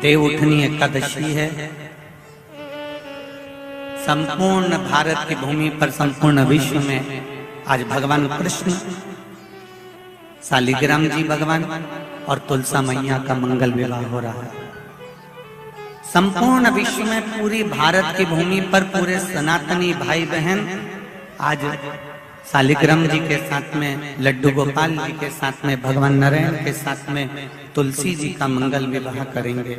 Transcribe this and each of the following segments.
देवउठनी एकादशी है। संपूर्ण भारत की भूमि पर, संपूर्ण विश्व में आज भगवान कृष्ण, शालिग्राम जी भगवान और तुलसा मैया का मंगल विवाह हो रहा है। संपूर्ण विश्व में, पूरी भारत की भूमि पर पूरे सनातनी भाई बहन आज शालिग्राम जी के साथ में, लड्डू गोपाल जी के साथ में, भगवान नारायण के साथ में तुलसी जी का मंगल विवाह करेंगे।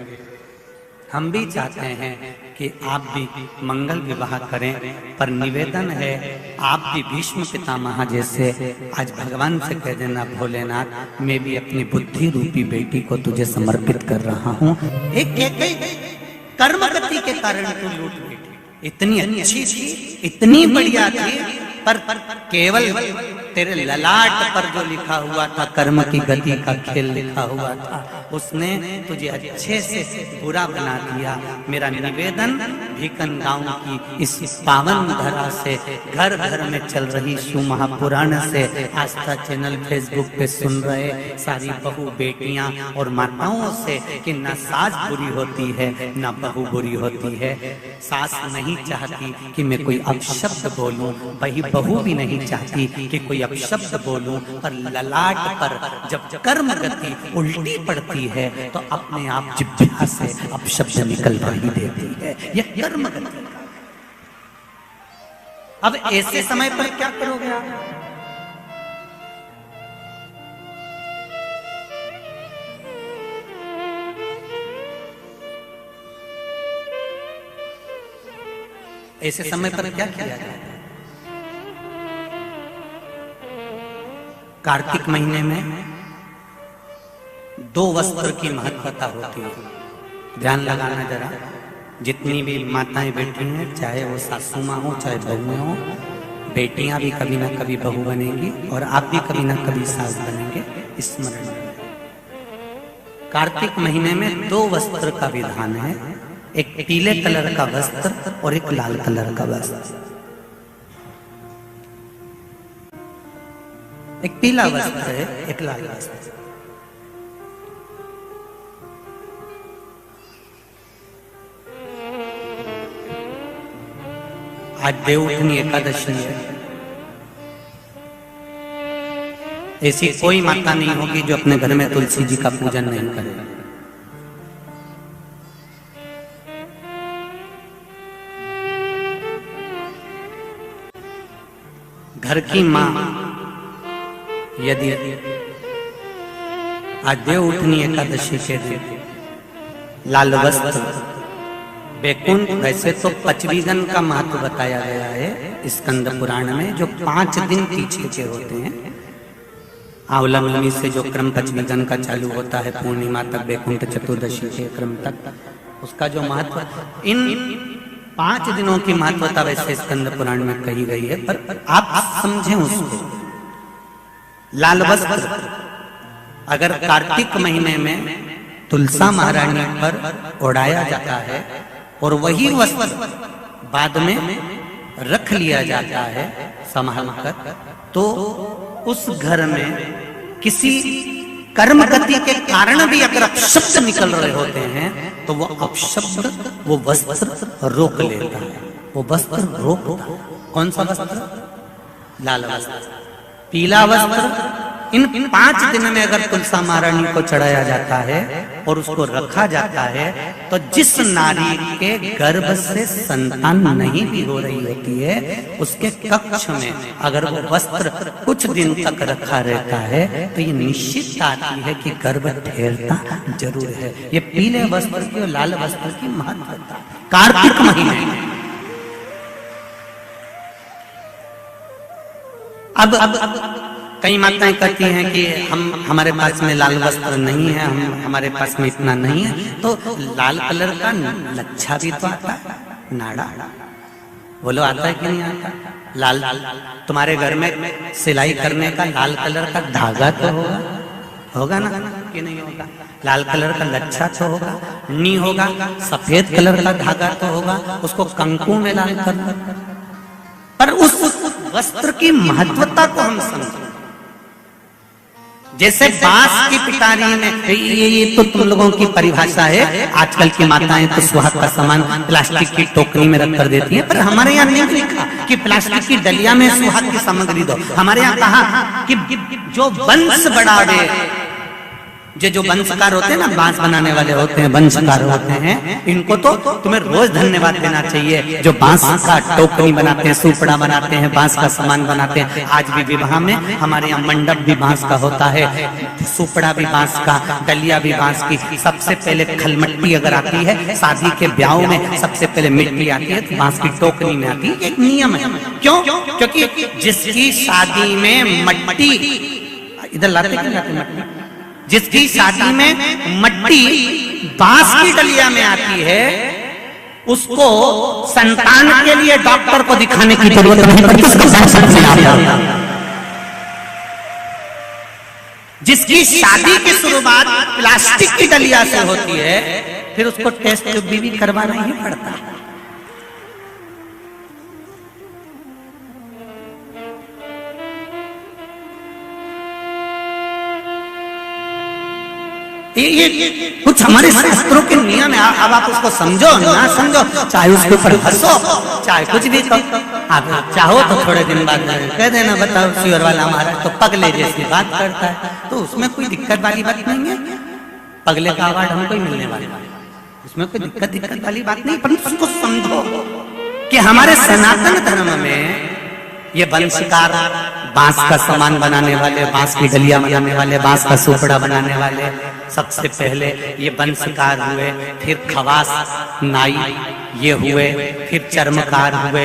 हम भी चाहते हैं कि आप भी मंगल विवाह करें, पर निवेदन है आप भी भीष्म पितामह जैसे आज भगवान से कह देना, भोलेनाथ मैं भी अपनी बुद्धि रूपी बेटी को तुझे समर्पित कर रहा हूँ। एक कर्म गति के कारण तू लूट बैठी, इतनी अच्छी थी, इतनी बढ़िया थी, पर केवल तेरे ललाट पर जो लिखा हुआ था कर्म की गति का खेल लिखा हुआ था, उसने तुझे अच्छे से बुरा बना दिया। मेरा निवेदन भीकन गांव की इस पावन धरा से, घर घर में चल रही शिव महापुराण से, आस्था चैनल फेसबुक पे सुन रहे सारी बहू बेटियां और माताओं से कि ना सास बुरी होती है ना बहू बुरी होती है। सास नहीं चाहती कि मैं कोई अपशब्द बोलूं, वही बहू भी नहीं चाहती कि कोई अपशब्द बोलूं, पर ललाट पर जब कर्म गति उल्टी पड़ती है तो अपने आप जिह्वा से अपशब्द निकलवा ही देती है। यह कर्म गति। अब ऐसे समय पर क्या करोगे आप? ऐसे समय पर क्या किया जाए? कार्तिक महीने में 2 वस्त्र की महत्वता होती है। ध्यान लगाना जरा, जितनी भी माताएं बैठी हैं, चाहे वो सासू माँ हो चाहे बहुएं हो, बेटियां भी कभी ना कभी बहू बनेंगी और आप भी कभी ना कभी सास बनेंगे, स्मरण रखें। कार्तिक महीने में 2 वस्त्र का विधान है, एक पीले कलर का वस्त्र और एक लाल कलर का वस्त्र। एक पीला वस्त्र है, एक लाल वस्त्र। आज देवउठनी एकादशी है। ऐसी कोई माता नहीं होगी जो अपने घर में तुलसी जी का पूजन नहीं करे। घर की मां यदि आज देवउठनी एकादशी के दिन लाल वस्त्र, बैकुंठ, वैसे तो 25 का महत्व बताया गया है स्कंद पुराण में, जो 5 दिन पीछे के होते हैं। आंवला नवमी से जो क्रम 25 का चालू होता है, पूर्णिमा तक, बैकुंठ चतुर्दशी के क्रम तक, उसका जो महत्व, इन 5 दिनों की महत्वता वैसे स्कंद पुराण में कही गई है, पर आप समझें उसको। लाल वस्त्र अगर कार्तिक महीने में तुलसा महारानी पर ओढ़ाया जाता है और वही वस्त्र बाद में रख लिया जाता है संभाल कर, तो उस घर में किसी कर्म गति के कारण भी अगर अपशब्द निकल रहे होते हैं तो वो अपशब्द वो वस्त्र रोक लेता है। वो वस्त्र रोकता है। कौन सा वस्त्र? लाल वस्त्र, पीला वस्त्र। इन 5 दिन में अगर तुलसा महारानी को चढ़ाया जाता है और उसको रखा जाता है, तो जिस नारी के गर्भ से संतान नहीं भी हो रही होती है, उसके कक्ष में अगर वो वस्त्र कुछ दिन तक रखा रहता है तो ये निश्चित आती है कि गर्भ ठहरता जरूर है। ये पीले वस्त्र की और लाल वस्त्र की महत्वता कार्तिक महीने में। अब कई माताएं कहती हैं कि हमारे पास में लाल वस्त्र नहीं है, हमारे पास में इतना नहीं है, तो लाल कलर का लच्छा भी तो आता है, नाड़ा। बोलो आता है कि नहीं आता? लाल तुम्हारे घर में सिलाई करने का लाल कलर का धागा तो होगा ना कि नहीं होगा? लाल कलर का लच्छा तो होगा, नहीं होगा सफेद कलर का धागा तो होगा, उसको कंकु में लाल करना। पर उस वस्त्र की महत्वता को हम समझें। जैसे बांस की पिटारी में, ये तो तुम लोगों की परिभाषा है। आजकल की माताएं तो सुहाग का सामान प्लास्टिक की टोकरी में रख कर देती हैं, पर हमारे यहाँ नहीं लिखा कि प्लास्टिक की डलिया में सुहाग की सामग्री दो। हमारे यहाँ कहा कि जो वंश बढ़ावे, जो वंशकार होते हैं ना, बांस बनाने वाले होते हैं, वंशकार होते हैं, इनको तो तुम्हें रोज धन्यवाद देना चाहिए। जो बांस का टोकरी बनाते हैं, सुपड़ा बनाते हैं, बांस का सामान बनाते हैं। आज भी विवाह में हमारे यहाँ मंडप भी बांस का होता है, सुपड़ा भी बांस का, डलिया भी बांस की। सबसे पहले खलमट्टी अगर आती है, शादी के ब्याह में सबसे पहले मिट्टी आती है, तो बांस की टोकरी में आती है। एक नियम है। क्यों? क्योंकि जिसकी शादी में मट्टी, इधर लाते मट्टी, जिसकी शादी में मट्टी बांस की डलिया में आती है, उसको संतान के लिए डॉक्टर को दिखाने की जरूरत नहीं पड़ती। जिसकी शादी की शुरुआत प्लास्टिक की डलिया से होती है, फिर उसको टेस्ट भी करवाना ही पड़ता है। ये कुछ हमारे शास्त्रों के नियम है। अब आप उसको समझो ना समझो, चाहे उसके ऊपर हंसो, चाहे कुछ भी कहो। आप चाहो तो थोड़े दिन बाद कह देना, बताओ श्योर वाला हमारा तो पगले जैसी बात करता है, तो उसमें कोई दिक्कत वाली बात नहीं है। पगले का अवार्ड हमको ही मिलने वाला है, उसमें कोई दिक्कत वाली बात नहीं। पर उसको समझो कि हमारे सनातन धर्म में ये वंशकार, बांस का सामान बनाने वाले, बांस की डलिया बनाने वाले, बांस का सुपड़ा बनाने वाले, सबसे पहले ये वंशकार हुए, फिर खवास नाई ये हुए, फिर चर्मकार हुए,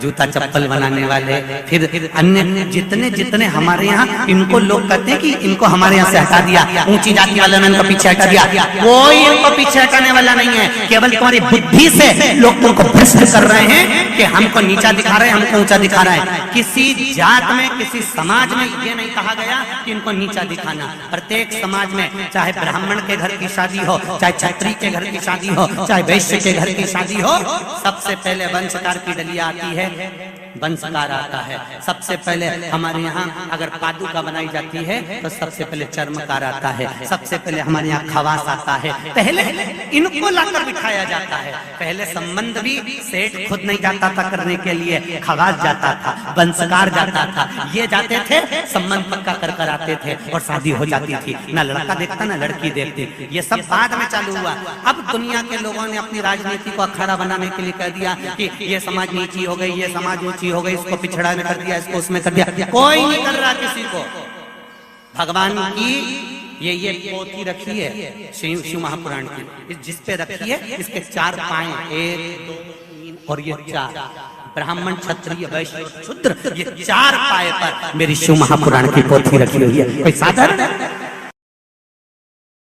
जूता चप्पल बनाने वाले, फिर अन्य जितने जितने हमारे यहाँ, इनको लोग कहते हैं कि इनको हमारे यहाँ से हटा दिया, ऊंची जाति वालों ने इनको पीछे हटा दिया। कोई इनको पीछे हटाने वाला नहीं है। केवल तुम्हारी बुद्धि से लोग तुमको भ्रष्ट कर रहे हैं कि हमको नीचा दिखा रहे हैं, हमको ऊंचा दिखा रहा है। किसी जात में, किसी समाज में ये नहीं कहा गया कि इनको नीचा दिखाना। प्रत्येक समाज में, चाहे ब्राह्मण के घर की शादी हो, चाहे क्षत्रिय के घर की शादी हो, चाहे वैश्य के घर की शादी हो, सबसे पहले वंशकार की डलिया आती है, वंशकार आता है। सबसे पहले हमारे यहाँ अगर पादुका बनाई जाती है तो सबसे पहले चर्मकार आता है, सबसे पहले हमारे यहाँ खवास आता है। पहले इनको लाकर बिठाया जाता है। पहले संबंध भी सेठ खुद नहीं जाता था करने के लिए, खवास जाता था, वंशकार जाता था, ये जाते थे, संबंध पक्का कर कर आते थे और शादी हो जाती थी। ना लड़का देखता ना लड़की देखती। ये सब बाद में चालू हुआ। अब दुनिया के लोगों ने अपनी राजनीति को अखाड़ा बनाने के लिए कह दिया कि ये समाज नीची हो गई, ये समाज ऊंची हो गई, इसको पिछड़ा में कर दिया, इसको उसमें कर दिया। कोई नहीं कर रहा किसी को। भगवान की ये पोथी रखी है शिव महापुराण की, जिस पे रखी है, इसके 4 पाए, 1 2 3 और ये 4, ब्राह्मण क्षत्रिय वैश्य शूद्र, ये 4 पाए पर मेरी शिव महापुराण की पोथी रखी हुई है। कोई साधारण है?